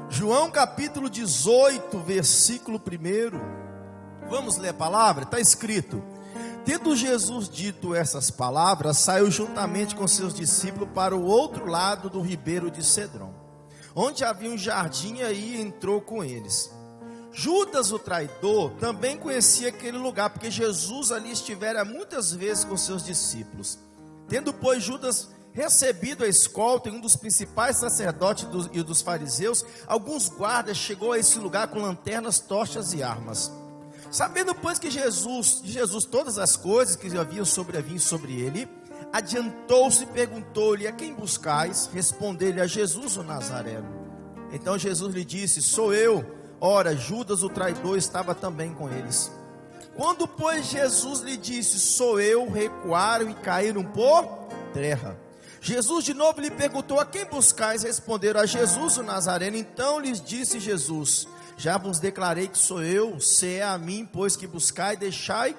João capítulo 18, versículo 1. Vamos ler a palavra? Está escrito: tendo Jesus dito essas palavras, saiu juntamente com seus discípulos para o outro lado do ribeiro de Cedron, onde havia um jardim, e aí entrou com eles. Judas, o traidor, também conhecia aquele lugar, porque Jesus ali estivera muitas vezes com seus discípulos. Tendo, pois, Judas recebido a escolta, um dos principais sacerdotes e dos fariseus, alguns guardas chegou a esse lugar com lanternas, tochas e armas. Sabendo, pois, que Jesus todas as coisas que haviam sobrevindo sobre ele, adiantou-se e perguntou-lhe: a quem buscais? Respondeu-lhe: a Jesus, o Nazareno. Então Jesus lhe disse: sou eu. Ora, Judas, o traidor, estava também com eles. Quando, pois, Jesus lhe disse: sou eu, recuaram e caíram por terra. Jesus de novo lhe perguntou: a quem buscais? Responderam: a Jesus, o Nazareno. Então lhes disse Jesus: já vos declarei que sou eu, se é a mim, pois, que buscai, deixai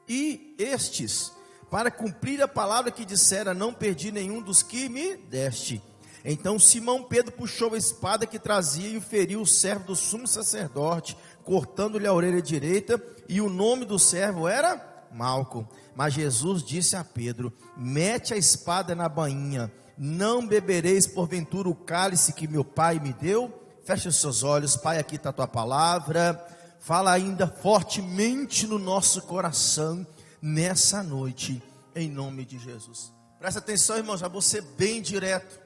e estes, para cumprir a palavra que dissera: não perdi nenhum dos que me deste. Então Simão Pedro puxou a espada que trazia e feriu o servo do sumo sacerdote, cortando-lhe a orelha direita, e o nome do servo era Malco. Mas Jesus disse a Pedro: mete a espada na bainha, não bebereis porventura o cálice que meu Pai me deu? Feche os seus olhos. Pai, aqui está a tua palavra, fala ainda fortemente no nosso coração, nessa noite, em nome de Jesus. Presta atenção, irmãos, já vou ser bem direto.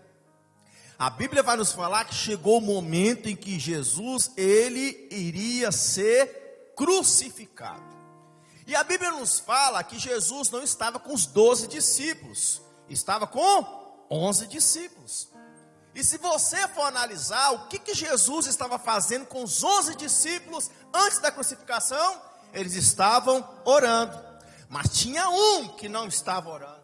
A Bíblia vai nos falar que chegou o momento em que Jesus, ele iria ser crucificado. E a Bíblia nos fala que Jesus não estava com os 12 discípulos, estava com 11 discípulos. E se você for analisar o que Jesus estava fazendo com os 11 discípulos antes da crucificação, eles estavam orando. Mas tinha um que não estava orando.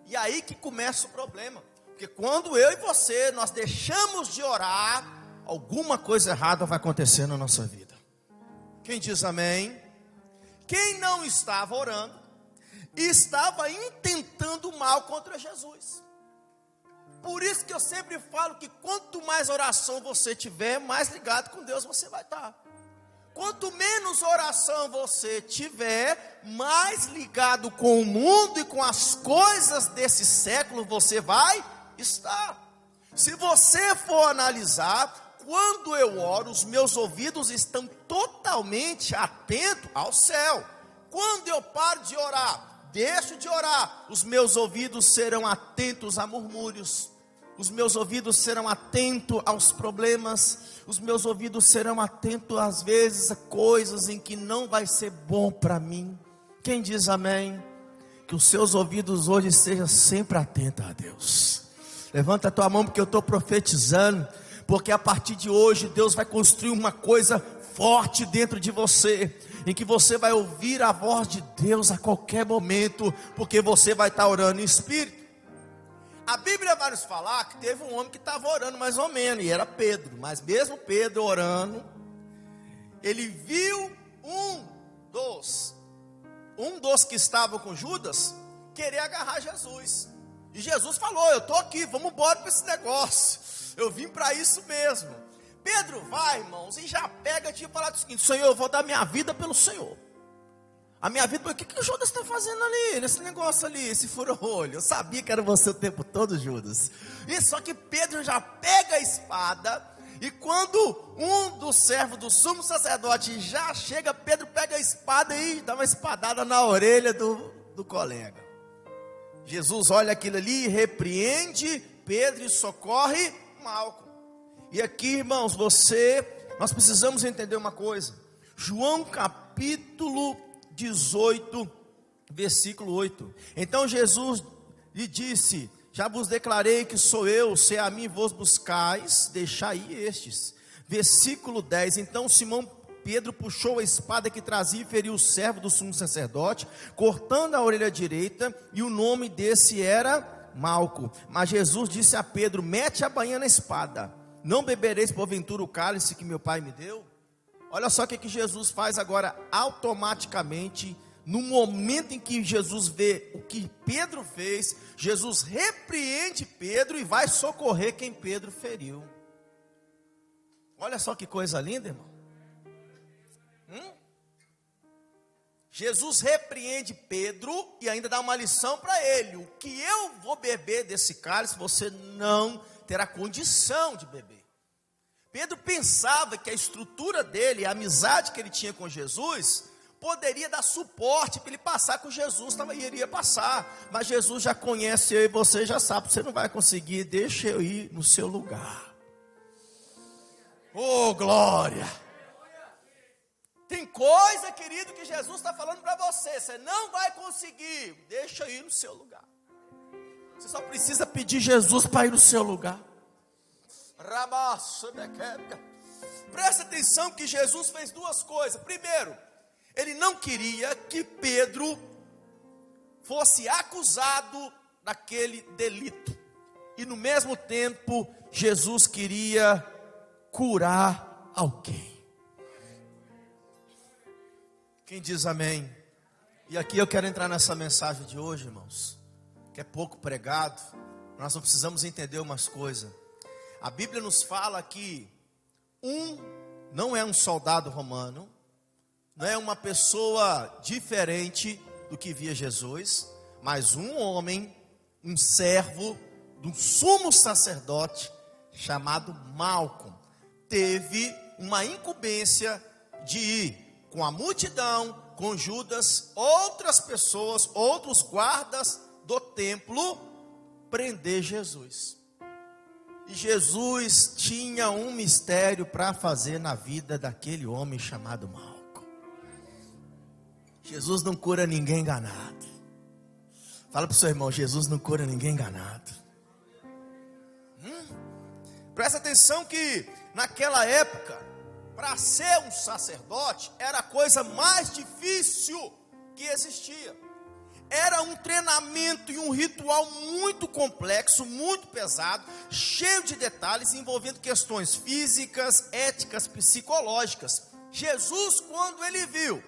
E aí que começa o problema. Porque quando eu e você, nós deixamos de orar, alguma coisa errada vai acontecer na nossa vida. Quem diz amém? Quem não estava orando, estava intentando mal contra Jesus. Por isso que eu sempre falo que quanto mais oração você tiver, mais ligado com Deus você vai estar. Quanto menos oração você tiver, mais ligado com o mundo e com as coisas desse século você vai estar. Se você for analisar, quando eu oro, os meus ouvidos estão totalmente atentos ao céu. Quando eu paro de orar, deixo de orar, os meus ouvidos serão atentos a murmúrios. Os meus ouvidos serão atentos aos problemas. Os meus ouvidos serão atentos às vezes a coisas em que não vai ser bom para mim. Quem diz amém? Que os seus ouvidos hoje sejam sempre atentos a Deus. Levanta a tua mão, porque eu estou profetizando. Porque a partir de hoje Deus vai construir uma coisa forte dentro de você, em que você vai ouvir a voz de Deus a qualquer momento, porque você vai estar orando em espírito. A Bíblia vai nos falar que teve um homem que estava orando mais ou menos, e era Pedro. Mas mesmo Pedro orando, ele viu um dos que estavam com Judas querer agarrar Jesus. E Jesus falou: eu estou aqui, vamos embora para esse negócio, eu vim para isso mesmo. Pedro vai, irmãos, e já pega de falar do seguinte: Senhor, eu vou dar minha vida pelo Senhor. A minha vida, o que o Judas está fazendo ali, nesse negócio ali, esse fura-olho? Eu sabia que era você o tempo todo, Judas. E só que Pedro já pega a espada, e quando um dos servos do sumo sacerdote já chega, Pedro pega a espada e dá uma espadada na orelha do colega. Jesus olha aquilo ali, repreende Pedro e socorre Malco. E aqui, irmãos, nós precisamos entender uma coisa. João capítulo 18, versículo 8. Então Jesus lhe disse: já vos declarei que sou eu, se a mim vos buscais, deixai estes. Versículo 10. Então Simão Pedro puxou a espada que trazia e feriu o servo do sumo sacerdote, cortando a orelha direita, e o nome desse era Malco. Mas Jesus disse a Pedro: mete a bainha na espada, não bebereis porventura o cálice que meu Pai me deu? Olha só o que Jesus faz agora, automaticamente, no momento em que Jesus vê o que Pedro fez, Jesus repreende Pedro e vai socorrer quem Pedro feriu. Olha só que coisa linda, irmão. Jesus repreende Pedro e ainda dá uma lição para ele. O que eu vou beber desse cálice, você não terá condição de beber. Pedro pensava que a estrutura dele, a amizade que ele tinha com Jesus, poderia dar suporte para ele passar com Jesus, iria passar. Mas Jesus já conhece eu e você, já sabe, você não vai conseguir, deixa eu ir no seu lugar. Oh, glória! Tem coisa, querido, que Jesus está falando para você, você não vai conseguir, deixa eu ir no seu lugar. Você só precisa pedir Jesus para ir no seu lugar. Presta atenção que Jesus fez duas coisas. Primeiro, ele não queria que Pedro fosse acusado daquele delito. E no mesmo tempo, Jesus queria curar alguém. Quem diz amém? E aqui eu quero entrar nessa mensagem de hoje, irmãos, que é pouco pregado. Nós não precisamos entender umas coisas. A Bíblia nos fala que não é um soldado romano, não é uma pessoa diferente do que via Jesus, mas um homem, um servo de um sumo sacerdote chamado Malco, teve uma incumbência de ir com a multidão, com Judas, outras pessoas, outros guardas do templo, prender Jesus. E Jesus tinha um mistério para fazer na vida daquele homem chamado Malco. Jesus não cura ninguém enganado. Fala para o seu irmão, Jesus não cura ninguém enganado. Presta atenção que naquela época, para ser um sacerdote, era a coisa mais difícil que existia. Era um treinamento e um ritual muito complexo, muito pesado, cheio de detalhes, envolvendo questões físicas, éticas, psicológicas. Jesus, quando ele viu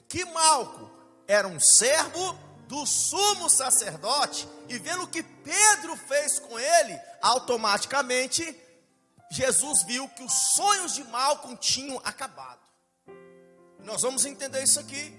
que Malco era um servo do sumo sacerdote, e vendo o que Pedro fez com ele, automaticamente Jesus viu que os sonhos de Malco tinham acabado. Nós vamos entender isso aqui.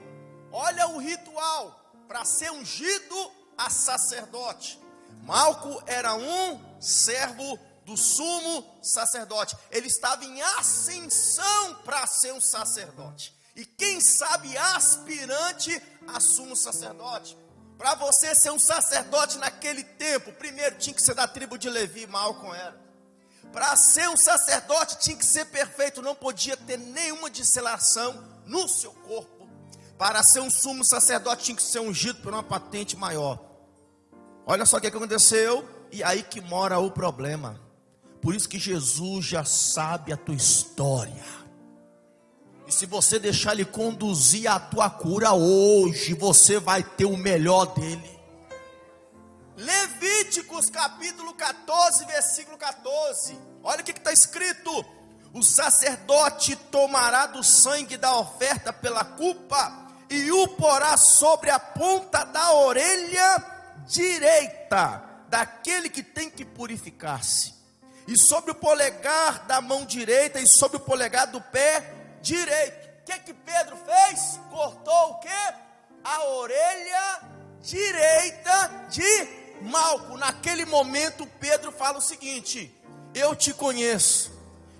Olha o ritual para ser ungido a sacerdote. Malco era um servo do sumo sacerdote. Ele estava em ascensão para ser um sacerdote. E quem sabe aspirante a sumo sacerdote. Para você ser um sacerdote naquele tempo, primeiro tinha que ser da tribo de Levi, Malco era. Para ser um sacerdote tinha que ser perfeito, não podia ter nenhuma disseminação no seu corpo. Para ser um sumo sacerdote tinha que ser ungido por uma patente maior. Olha só o que aconteceu, e aí que mora o problema. Por isso que Jesus já sabe a tua história. E se você deixar ele conduzir a tua cura hoje, você vai ter o melhor dele. Levíticos capítulo 14, versículo 14. Olha o que está escrito. O sacerdote tomará do sangue da oferta pela culpa e o porá sobre a ponta da orelha direita daquele que tem que purificar-se, e sobre o polegar da mão direita e sobre o polegar do pé direito. O que Pedro fez? Cortou o quê? A orelha direita de Malco. Naquele momento Pedro fala o seguinte: eu te conheço,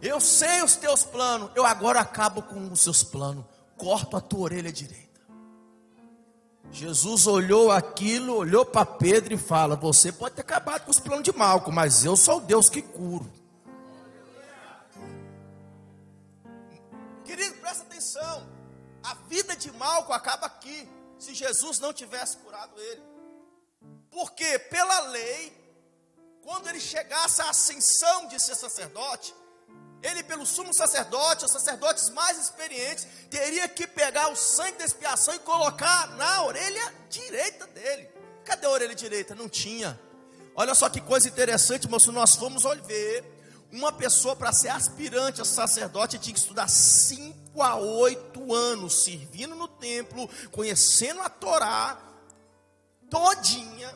eu sei os teus planos, eu agora acabo com os seus planos, corto a tua orelha direita. Jesus olhou aquilo, olhou para Pedro e fala: você pode ter acabado com os planos de Malco, mas eu sou o Deus que curo. Querido, presta atenção, a vida de Malco acaba aqui, se Jesus não tivesse curado ele. Porque pela lei, quando ele chegasse à ascensão de ser sacerdote, ele, pelo sumo sacerdote, os sacerdotes mais experientes, teria que pegar o sangue da expiação e colocar na orelha direita dele. Cadê a orelha direita? Não tinha. Olha só que coisa interessante, moço. Nós fomos ver, uma pessoa para ser aspirante a sacerdote tinha que estudar 5 a 8 anos, servindo no templo, conhecendo a Torá todinha,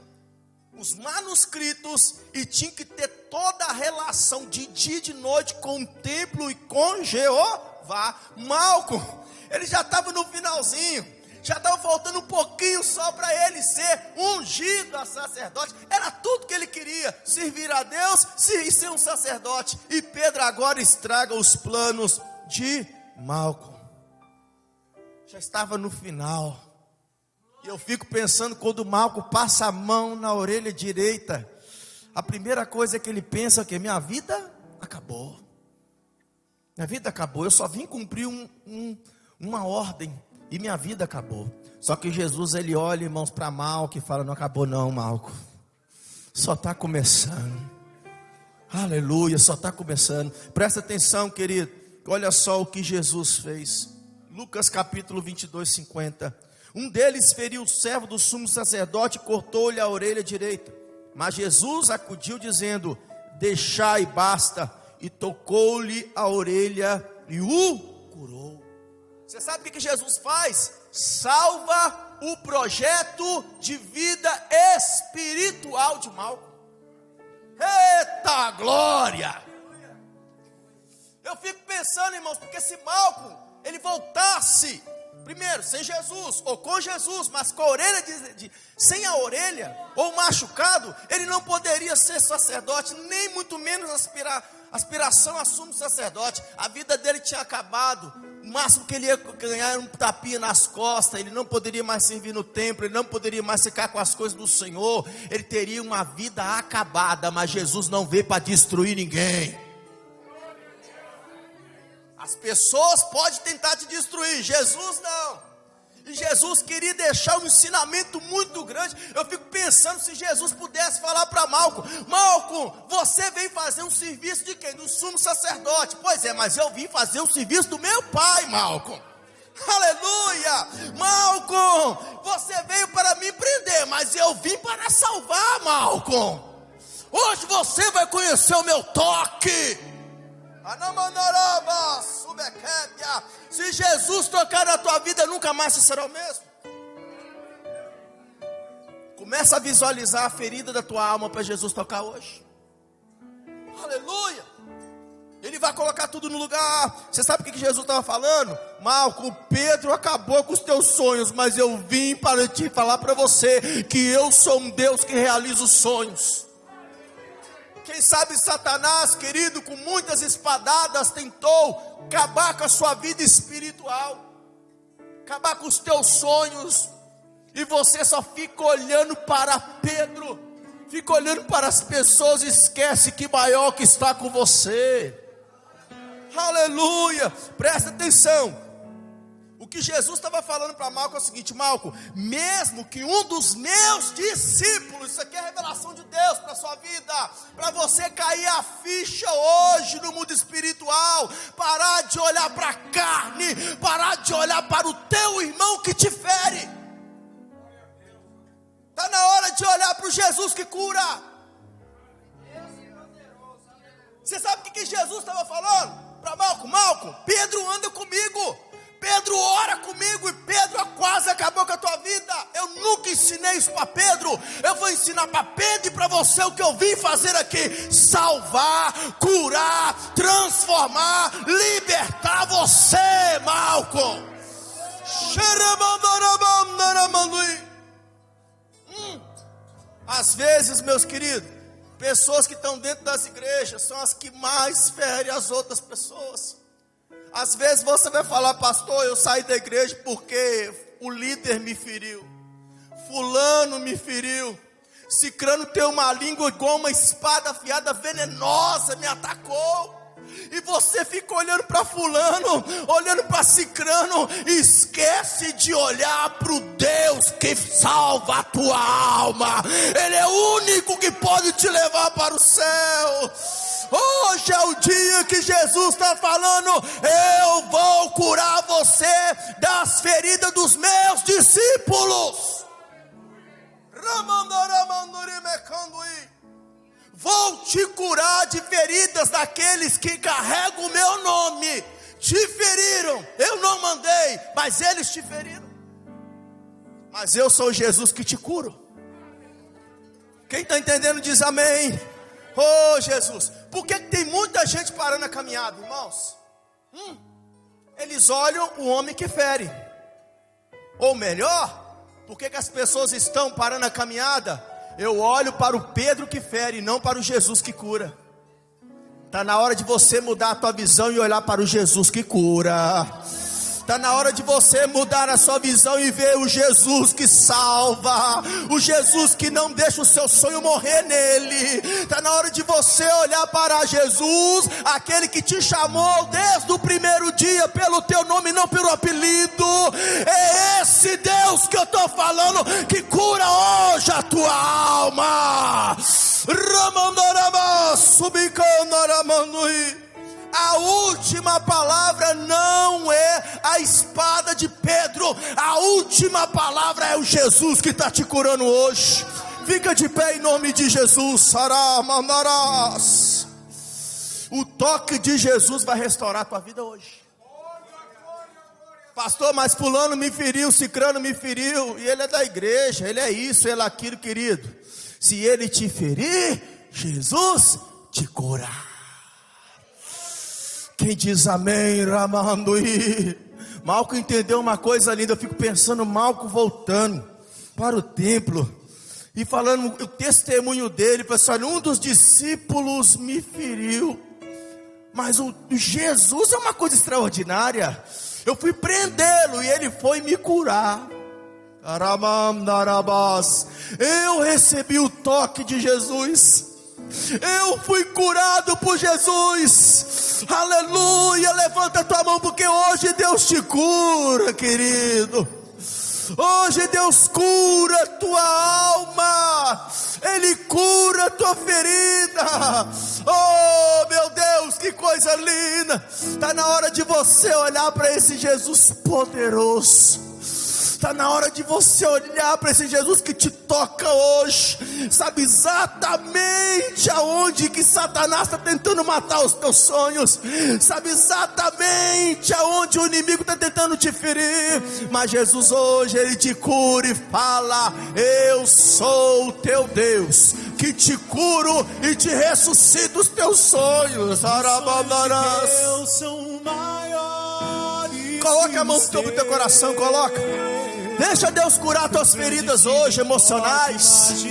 os manuscritos e tinha que ter toda a relação de dia e de noite com o templo e com Jeová. Malco, ele já estava no finalzinho, já estava faltando um pouquinho só para ele ser ungido a sacerdote. Era tudo que ele queria, servir a Deus e ser um sacerdote. E Pedro agora estraga os planos de Malco. Já estava no final. E eu fico pensando, quando Malco passa a mão na orelha direita, a primeira coisa que ele pensa é que minha vida acabou. Minha vida acabou, eu só vim cumprir uma ordem e minha vida acabou. Só que Jesus, ele olha, irmãos, para Malco e fala: não acabou não, Malco, só está começando. Aleluia, só está começando. Presta atenção, querido, olha só o que Jesus fez. Lucas capítulo 22, 50. Um deles feriu o servo do sumo sacerdote e cortou-lhe a orelha direita. Mas Jesus acudiu dizendo: deixai, basta. E tocou-lhe a orelha e o curou. Você sabe o que Jesus faz? Salva o projeto de vida espiritual de Malco. Eita glória! Eu fico pensando, irmãos, porque se Malco ele voltasse primeiro sem Jesus ou com Jesus, mas com a orelha sem a orelha ou machucado, ele não poderia ser sacerdote, nem muito menos aspiração a sumo sacerdote. A vida dele tinha acabado. O máximo que ele ia ganhar era um tapinha nas costas. Ele não poderia mais servir no templo, ele não poderia mais ficar com as coisas do Senhor. Ele teria uma vida acabada. Mas Jesus não veio para destruir ninguém. As pessoas podem tentar te destruir, Jesus não. E Jesus queria deixar um ensinamento muito grande. Eu fico pensando se Jesus pudesse falar para Malco: Malco, você veio fazer um serviço de quem? Do sumo sacerdote. Pois é, mas eu vim fazer um serviço do meu pai, Malco. Aleluia. Malco, você veio para me prender, mas eu vim para salvar, Malco. Hoje você vai conhecer o meu toque. Se Jesus tocar na tua vida, nunca mais você será o mesmo. Começa a visualizar a ferida da tua alma para Jesus tocar hoje. Aleluia. Ele vai colocar tudo no lugar. Você sabe o que Jesus estava falando? Malco, Pedro acabou com os teus sonhos, mas eu vim para te falar para você que eu sou um Deus que realiza os sonhos. Quem sabe Satanás, querido, com muitas espadadas tentou acabar com a sua vida espiritual, acabar com os teus sonhos, e você só fica olhando para Pedro, fica olhando para as pessoas e esquece que maior que está com você. Aleluia, presta atenção. O que Jesus estava falando para Malco é o seguinte: Malco, mesmo que um dos meus discípulos, isso aqui é a revelação de Deus para a sua vida, para você cair a ficha hoje no mundo espiritual, parar de olhar para a carne, parar de olhar para o teu irmão que te fere. Está na hora de olhar para o Jesus que cura. Você sabe o que Jesus estava falando para Malco? Malco, Pedro anda comigo, Pedro ora comigo, e Pedro quase acabou com a tua vida. Eu nunca ensinei isso para Pedro. Eu vou ensinar para Pedro e para você o que eu vim fazer aqui: salvar, curar, transformar, libertar você, Malco. Às vezes, meus queridos, pessoas que estão dentro das igrejas são as que mais ferem as outras pessoas. Às vezes você vai falar: pastor, eu saí da igreja porque o líder me feriu, fulano me feriu, cicrano tem uma língua igual uma espada afiada venenosa, me atacou. E você fica olhando para fulano, olhando para cicrano, e esquece de olhar para o Deus que salva a tua alma. Ele é o único que pode te levar para o céu. Hoje é o dia que Jesus está falando: eu vou curar você das feridas dos meus discípulos. Vou te curar de feridas daqueles que carregam o meu nome. Te feriram, eu não mandei, mas eles te feriram. Mas eu sou Jesus que te curo. Quem está entendendo diz amém. Oh Jesus, por que tem muita gente parando a caminhada, irmãos? Eles olham o homem que fere. Ou melhor, por que as pessoas estão parando a caminhada? Eu olho para o Pedro que fere, não para o Jesus que cura. Está na hora de você mudar a tua visão e olhar para o Jesus que cura. Está na hora de você mudar a sua visão e ver o Jesus que salva, o Jesus que não deixa o seu sonho morrer nele. Está na hora de você olhar para Jesus, aquele que te chamou desde o primeiro dia pelo teu nome, não pelo apelido. É esse Deus que eu estou falando, que cura hoje a tua alma. A última palavra não é a espada de Pedro. A última palavra é o Jesus que está te curando hoje. Fica de pé em nome de Jesus. O toque de Jesus vai restaurar a tua vida hoje. Pastor, mas fulano me feriu, cicrano me feriu. E ele é da igreja, ele é isso, ele é aquilo, querido. Se ele te ferir, Jesus te cura. Quem diz amém, Ramanduí? Malco entendeu uma coisa linda. Eu fico pensando, Malco voltando para o templo e falando o testemunho dele, pessoal. Um dos discípulos me feriu, mas o Jesus é uma coisa extraordinária. Eu fui prendê-lo e ele foi me curar. Eu recebi o toque de Jesus. Eu fui curado por Jesus. Aleluia. Levanta a tua mão, porque hoje Deus te cura, querido. Hoje Deus cura a tua alma. Ele cura a tua ferida. Oh meu Deus, que coisa linda. Está na hora de você olhar para esse Jesus poderoso. Está na hora de você olhar para esse Jesus que te toca hoje. Sabe exatamente aonde que Satanás está tentando matar os teus sonhos. Sabe exatamente aonde o inimigo está tentando te ferir. Mas Jesus hoje, ele te cura e fala: eu sou o teu Deus, que te curo e te ressuscito os teus sonhos. Deus são maiores. Coloca a mão sobre o teu coração, coloca. Deixa Deus curar tuas feridas hoje, emocionais,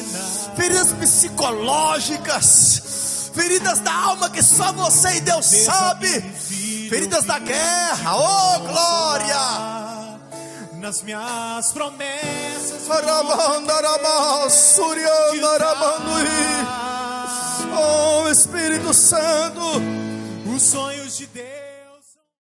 feridas psicológicas, feridas da alma que só você e Deus sabe, feridas da guerra. Oh glória! Nas minhas promessas, oh Espírito Santo, os sonhos de Deus